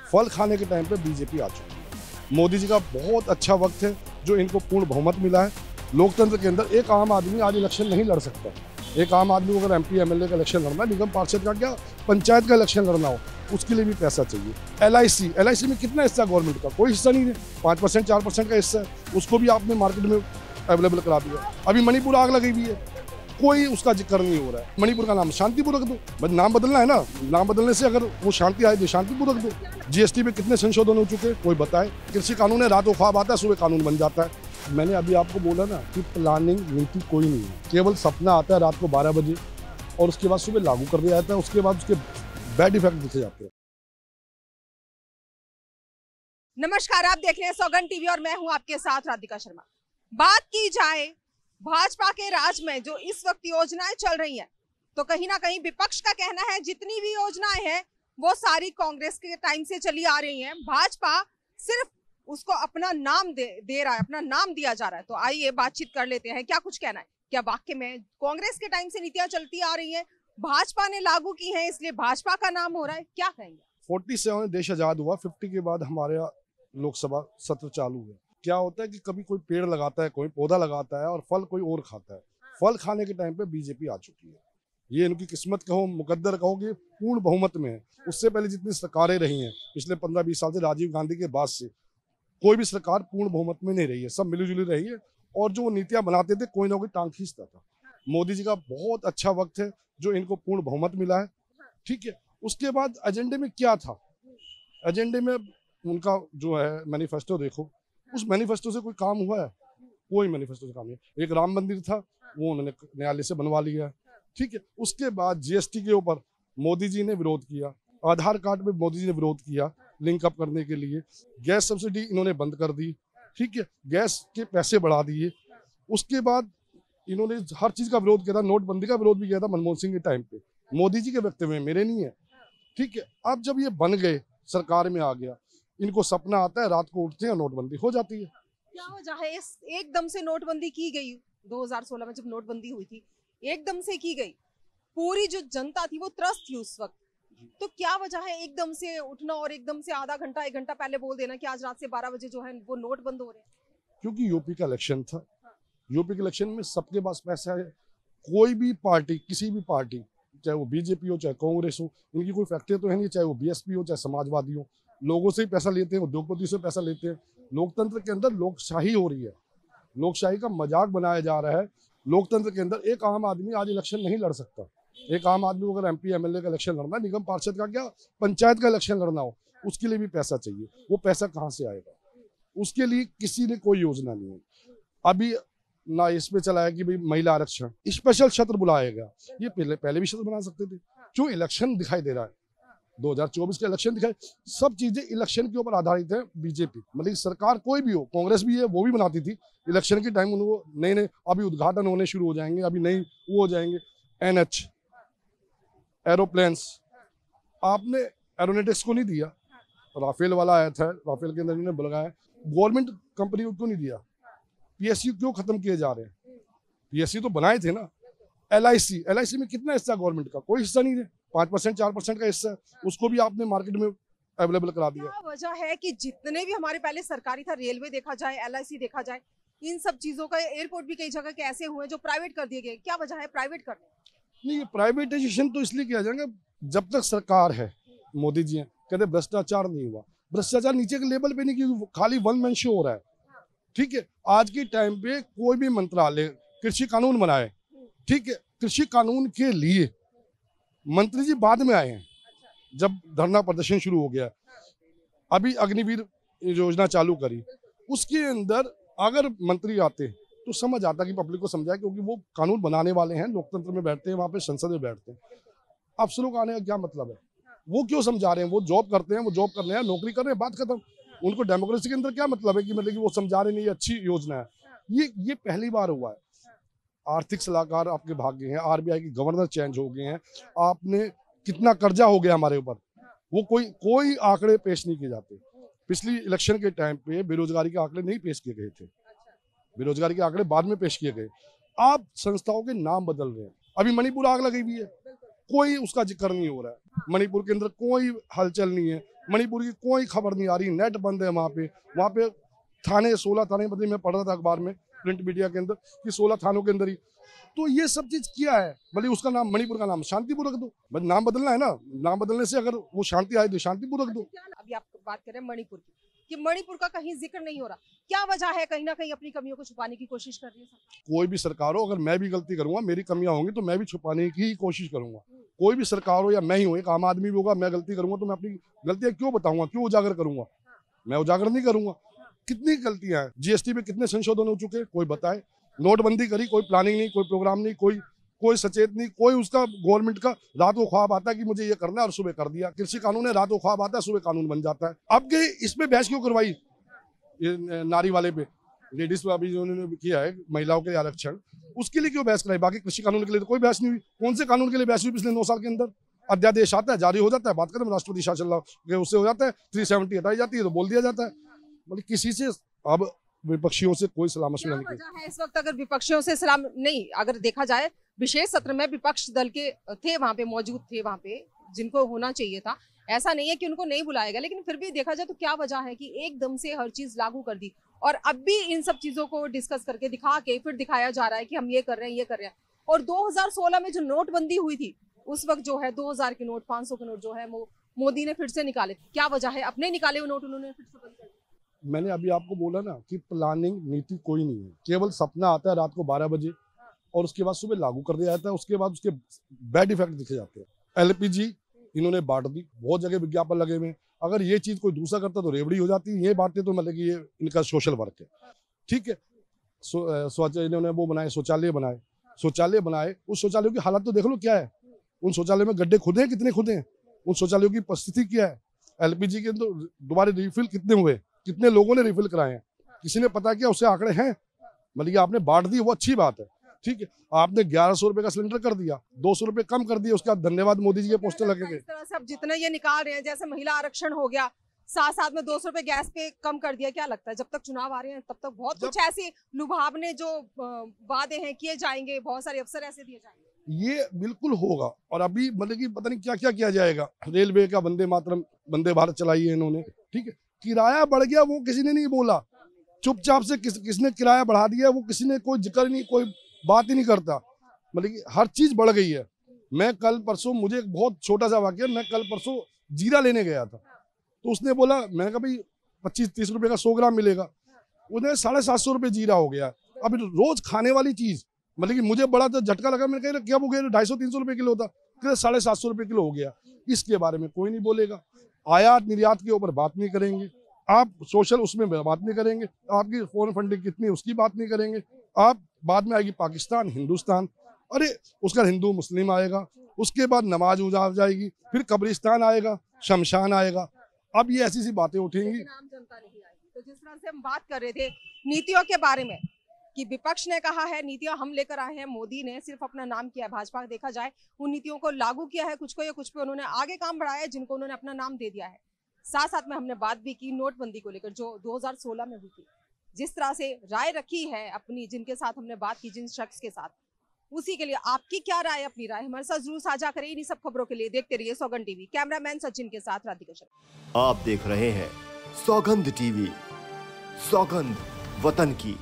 फल खाने के टाइम पे बीजेपी आ चुकी है। मोदी जी का बहुत अच्छा वक्त है जो इनको पूर्ण बहुमत मिला है। लोकतंत्र के अंदर एक आम आदमी आज इलेक्शन नहीं लड़ सकता। एक आम आदमी को अगर एमपी एमएलए का इलेक्शन लड़ना, निगम पार्षद का क्या, पंचायत का इलेक्शन लड़ना हो, उसके लिए भी पैसा चाहिए। एलआईसी में कितना हिस्सा गवर्नमेंट का? कोई हिस्सा नहीं है। 5% 4% का हिस्सा है, उसको भी आपने मार्केट में अवेलेबल करा दिया। अभी मणिपुर आग लगी हुई है, कोई उसका जिक्र नहीं हो रहा है। मणिपुर का नाम शांतिपुर रख दो, बस नाम बदलना है ना। नाम बदलने से अगर वो शांति आए तो शांतिपुर रख दो। जीएसटी में कितने संशोधन हो चुके हैं, कोई बताए। कृषि कानून है, रात को ख्वाब आता है, सुबह कानून बन जाता है। मैंने अभी आपको बोला ना कि प्लानिंग नीति कोई नहीं है, केवल सपना आता है रात को 12 बजे और उसके बाद सुबह लागू कर दिया जाता है। उसके बाद उसके बैड इफेक्ट दिखे जाते हैं। नमस्कार, आप देख रहे हैं सौगंध टीवी और मैं हूं आपके साथ राधिका शर्मा। बात की जाए भाजपा के राज में जो इस वक्त योजनाएं चल रही हैं, तो कहीं ना कहीं विपक्ष का कहना है जितनी भी योजनाएं हैं वो सारी कांग्रेस के टाइम से चली आ रही हैं। भाजपा सिर्फ उसको अपना नाम दे रहा है, अपना नाम दिया जा रहा है। तो आइए बातचीत कर लेते हैं, क्या कुछ कहना है। क्या वाकई में कांग्रेस के टाइम से नीतियां चलती आ रही हैं, भाजपा ने लागू की है इसलिए भाजपा का नाम हो रहा है, क्या कहेंगे? 47 में देश आजाद हुआ, 50 के बाद हमारे लोकसभा सत्र चालू हुआ। क्या होता है कि कभी कोई पेड़ लगाता है, कोई पौधा लगाता है और फल कोई और खाता है। फल खाने के टाइम पे बीजेपी आ चुकी है। ये इनकी किस्मत कहो, मुकद्दर कहो कि पूर्ण बहुमत में है। उससे पहले जितनी सरकारें रही हैं पिछले 15-20 साल से, राजीव गांधी के बाद से कोई भी सरकार पूर्ण बहुमत में नहीं रही है। सब मिली जुली रही है और जो वो नीतियां बनाते थे कोई ना कोई टांग खींचता था। मोदी जी का बहुत अच्छा वक्त है जो इनको पूर्ण बहुमत मिला है। ठीक है, उसके बाद एजेंडे में क्या था? एजेंडे में उनका जो है मैनिफेस्टो देखो, उस मैनिफेस्टो से कोई काम हुआ है? कोई मैनिफेस्टो से काम नहीं। एक राम मंदिर था, वो उन्होंने न्यायालय से बनवा लिया। ठीक है, उसके बाद जीएसटी के ऊपर मोदी जी ने विरोध किया, आधार कार्ड में मोदी जी ने विरोध किया लिंक अप करने के लिए। गैस सब्सिडी इन्होंने बंद कर दी। ठीक है, गैस के पैसे बढ़ा दिए। उसके बाद इन्होंने हर चीज का विरोध किया था। नोटबंदी का विरोध भी किया था मनमोहन सिंह के टाइम पे। मोदी जी के वक्तव्य में, मेरे नहीं है। ठीक है, अब जब ये बन गए, सरकार में आ गया, इनको सपना आता है, रात को उठते हैं, नोटबंदी हो जाती है। क्या वजह है इस एकदम से नोटबंदी की गई? 2016 में जब नोटबंदी हुई थी, एकदम से की गई, पूरी जो जनता थी वो त्रस्त थी उस वक्त। तो क्या वजह है एकदम से उठना और एकदम से आधा घंटा 1 घंटा पहले बोल देना कि आज रात से 12 बजे जो है वो नोट बंद हो रहे हैं? क्योंकि यूपी का इलेक्शन था। यूपी के इलेक्शन में सबके पास पैसा है। कोई भी पार्टी, किसी भी पार्टी, चाहे वो बीजेपी हो चाहे कांग्रेस हो, इनकी कोई फैक्ट्री तो है नहीं। चाहे वो बीएसपी हो चाहे समाजवादी हो, लोगों से ही पैसा लेते हैं, उद्योगपति से पैसा लेते हैं। लोकतंत्र के अंदर लोकशाही हो रही है, लोकशाही का मजाक बनाया जा रहा है। लोकतंत्र के अंदर एक आम आदमी आज इलेक्शन नहीं लड़ सकता। एक आम आदमी को अगर एमपी एमएलए का इलेक्शन लड़ना, निगम पार्षद का क्या, पंचायत का इलेक्शन लड़ना हो, उसके लिए भी पैसा चाहिए। वो पैसा कहाँ से आएगा? उसके लिए किसी ने कोई योजना नहीं है। अभी ना इसमें चला है कि भाई महिला आरक्षण, स्पेशल सत्र बुलाएगा। ये पहले भी सत्र बना सकते थे। क्यों इलेक्शन दिखाई दे रहा है? 2024 का इलेक्शन दिखाई, सब चीजें इलेक्शन के ऊपर आधारित है। बीजेपी मतलब सरकार कोई भी हो, कांग्रेस भी है, वो भी बनाती थी इलेक्शन के टाइम। उनको नए नए अभी उद्घाटन होने शुरू हो जाएंगे, अभी नई वो हो जाएंगे। एनएच, एरोप्लेन्स, आपने एरोनॉटिक्स को नहीं दिया। राफेल वाला आया था, राफेल के अंदर इन्होंने बुलाया, गवर्नमेंट कंपनी को क्यों नहीं दिया? पीएसयू क्यों खत्म किए जा रहे हैं? पीएसयू तो बनाए थे ना। एलआईसी में कितना हिस्सा गवर्नमेंट का? कोई हिस्सा नहीं है। 5% 4% का हिस्सा है, उसको भी आपने मार्केट में अवेलेबल करा दिया। क्या वजह है कि जितने भी हमारे पहले सरकारी था, रेलवे देखा जाए, एलआईसी देखा जाए, इन सब चीजों का, एयरपोर्ट भी कई जगह के ऐसे हुए जो प्राइवेट कर दिए गए, क्या वजह है प्राइवेट करने? नहीं, ये प्राइवेटाइजेशन तो इसलिए किया जाएगा जब तक सरकार है। मोदी जी हैं, कहते भ्रष्टाचार नहीं हुआ। भ्रष्टाचार नीचे के लेवल पे नहीं, क्योंकि खाली वन मैन शो हो रहा है। ठीक है, आज के टाइम पे कोई भी मंत्रालय कृषि कानून बनाए, ठीक है, कृषि कानून के लिए मंत्री जी बाद में आए हैं जब धरना प्रदर्शन शुरू हो गया। अभी अग्निवीर योजना चालू करी, उसके अंदर अगर मंत्री आते तो समझ आता कि पब्लिक को समझाए, क्योंकि वो कानून बनाने वाले हैं, लोकतंत्र में बैठते हैं, वहां पे संसद में बैठते हैं। अफसरों का आने का क्या मतलब है? वो क्यों समझा रहे हैं? वो जॉब करते हैं, वो जॉब कर रहे हैं, नौकरी कर रहे हैं, बात खत्म। उनको डेमोक्रेसी के अंदर क्या मतलब है कि मतलब कि वो समझा रहे नहीं ये अच्छी योजना है? ये पहली बार हुआ है। आर्थिक सलाहकार आपके भाग गए हैं, आरबीआई के गवर्नर चेंज हो गए हैं, आपने कितना कर्जा हो गया हमारे ऊपर, वो कोई आंकड़े पेश नहीं किए जाते। पिछली इलेक्शन के टाइम पे बेरोजगारी के आंकड़े नहीं पेश किए गए थे, बेरोजगारी के आंकड़े बाद में पेश किए गए। आप संस्थाओं के नाम बदल रहे हैं। अभी मणिपुर आग लगी हुई है, कोई उसका जिक्र नहीं हो रहा है। मणिपुर के अंदर कोई हलचल नहीं है, मणिपुर की कोई खबर नहीं आ रही, नेट बंद है वहाँ पे थाने 16 थाने, मतलब मैं पढ़ रहा था अखबार में प्रिंट मीडिया के अंदर कि 16 थानों के अंदर ही। तो ये सब चीज किया है, भले उसका नाम मणिपुर का नाम शांतिपुर रख दो, बस नाम बदलना है ना, नाम बदलने से अगर वो शांति आए तो शांतिपुर रख दो। अभी आप बात कर रहे हैं मणिपुर की, कि मणिपुर का कहीं जिक्र नहीं हो रहा, क्या वजह है? कहीं ना कहीं अपनी कमियों को छुपाने की कोशिश कर रही है सरकार। कोई भी सरकार हो, अगर मैं भी गलती करूंगा, मेरी कमियां होंगी तो मैं भी छुपाने की ही कोशिश करूंगा। कोई भी सरकार हो या मैं ही हूँ, एक आम आदमी भी होगा, मैं गलती करूंगा तो मैं अपनी गलतियां क्यों बताऊंगा, क्यों उजागर करूंगा? मैं उजागर नहीं करूंगा। कितनी गलतियां हैं, जीएसटी में कितने संशोधन हो चुके, कोई बताए? नोटबंदी करी, कोई प्लानिंग नहीं, कोई प्रोग्राम नहीं, कोई सचेत नहीं, कोई उसका गवर्नमेंट का रात को ख्वाब आता है कि मुझे ये करना है और सुबह कर दिया। कृषि कानून है, रात को ख्वाब आता है, सुबह कानून बन जाता है। अब के इसमें बहस क्यों करवाई, ये नारी वाले पे, लेडीज पे अभी जो उन्होंने किया है महिलाओं के आरक्षण, उसके लिए क्यों बहस कराई? बाकी कृषि कानून के लिए तो कोई बहस नहीं हुई। कौन से कानून के लिए बहस हुई पिछले 9 साल के अंदर? अध्यादेश आता है, जारी हो जाता है, बात करें राष्ट्रपति शासन उससे हो जाता है, 370 हटाई जाती है तो बोल दिया जाता है। मतलब किसी से अब विपक्षियों से कोई सलाह मशवरा नहीं वजह है इस वक्त? अगर विपक्षियों से सलाह नहीं, अगर देखा जाए विशेष सत्र में विपक्ष दल के थे, वहां पे मौजूद थे, वहां पे जिनको होना चाहिए था, ऐसा नहीं है कि उनको नहीं बुलाया गया, लेकिन फिर भी देखा जाए तो क्या वजह है कि एकदम से हर चीज लागू कर दी और अब भी इन सब चीजों को डिस्कस करके दिखा के फिर दिखाया जा रहा है कि हम ये कर रहे हैं, ये कर रहे हैं। और 2016 में जो नोटबंदी हुई थी, उस वक्त जो है 2000 के नोट, 500 के नोट जो है वो मोदी ने फिर से निकाले। क्या वजह है? अपने निकाले हुए नोट उन्होंने फिर से बंद कर दिए। मैंने अभी आपको बोला ना कि प्लानिंग नीति कोई नहीं है, केवल सपना आता है रात को 12 बजे और उसके बाद सुबह लागू कर दिया जाता है, उसके बाद उसके बैड इफेक्ट दिखे जाते हैं। LPG इन्होंने बांट दी, बहुत जगह विज्ञापन लगे हुए। अगर ये चीज कोई दूसरा करता तो रेवड़ी हो जाती, ये बातें तो मतलब कि ये इनका सोशल वर्क है, ठीक है। इन्होंने वो बनाए, शौचालय बनाए, उस शौचालयों की हालत तो देख लो क्या है। उन शौचालय में गड्ढे खुदे हैं, कितने खुदे हैं, उन शौचालयों की परिस्थिति क्या है। LPG के तो दोबारा रिफिल कितने हुए, कितने लोगों ने रिफिल कराए हैं, किसी ने पता किया? उससे आंकड़े हैं? मतलब कि आपने बांट दी वो अच्छी बात है, ठीक है। आपने 1100 रुपए का सिलेंडर कर दिया, 200 रुपए कम कर दिए, उसके बाद धन्यवाद मोदी जी के पोस्टर लगे गए। इस तरह से अब जितना ये निकाल रहे हैं, जैसे महिला आरक्षण हो गया, साथ में 200 रुपए गैस पे कम कर दिया, क्या लगता है जब तक चुनाव आ रहे हैं तब तक बहुत कुछ ऐसे लुभावने जो वादे हैं किए जाएंगे, बहुत सारे अवसर ऐसे दिए जाएंगे? ये बिल्कुल होगा। और अभी मतलब कि पता नहीं क्या क्या किया जाएगा। रेलवे का वंदे भारत चलाई है इन्होंने, ठीक है। किराया बढ़ गया वो किसी ने नहीं बोला, चुपचाप से किसने किराया बढ़ा दिया वो किसी ने कोई जिक्र नहीं, कोई बात ही नहीं करता। मतलब कि हर चीज बढ़ गई है। मैं कल परसों, मुझे एक बहुत छोटा सा वाक्य, मैं कल परसों जीरा लेने गया था तो उसने बोला, मैंने कहा भाई 25-30 रुपए का 100 ग्राम मिलेगा, उन्हें 750 रुपए जीरा हो गया। अब रोज खाने वाली चीज, मतलब कि मुझे बड़ा तो झटका लगा। मैंने कहा क्या हो गया, 250-300 रुपए किलो था, 750 रुपए किलो हो गया। इसके बारे में कोई नहीं बोलेगा। आयात निर्यात के ऊपर बात नहीं करेंगे आप, सोशल उसमें बात नहीं करेंगे, आपकी फॉरेन फंडिंग कितनी उसकी बात नहीं करेंगे आप। बाद में आएगी पाकिस्तान, हिंदुस्तान, अरे उसका हिंदू मुस्लिम आएगा, उसके बाद नमाज उजा जाएगी, फिर कब्रिस्तान आएगा, शमशान आएगा। अब ये ऐसी सी बातें उठेंगी, आम जनता नहीं आएगी। तो जिस तरह से हम बात कर रहे थे नीतियों के बारे में कि विपक्ष ने कहा है नीतियां हम लेकर आए हैं, मोदी ने सिर्फ अपना नाम किया है, भाजपा देखा जाए उन नीतियों को लागू किया है, कुछ को या कुछ पे उन्होंने आगे काम बढ़ाया है जिनको उन्होंने अपना नाम दे दिया है। साथ में हमने बात भी की नोटबंदी को लेकर जो 2016 में हुई थी, जिस तरह से राय रखी है अपनी, जिनके साथ हमने बात की, जिन शख्स के साथ, उसी के लिए आपकी क्या राय, अपनी राय हमारे साथ जरूर साझा करें। इन्हीं सब खबरों के लिए देखते रहिए सौगंध टीवी। कैमरामैन सचिन के साथ राधिका शर्मा। आप देख रहे हैं सौगंध टीवी, सौगंध वतन की।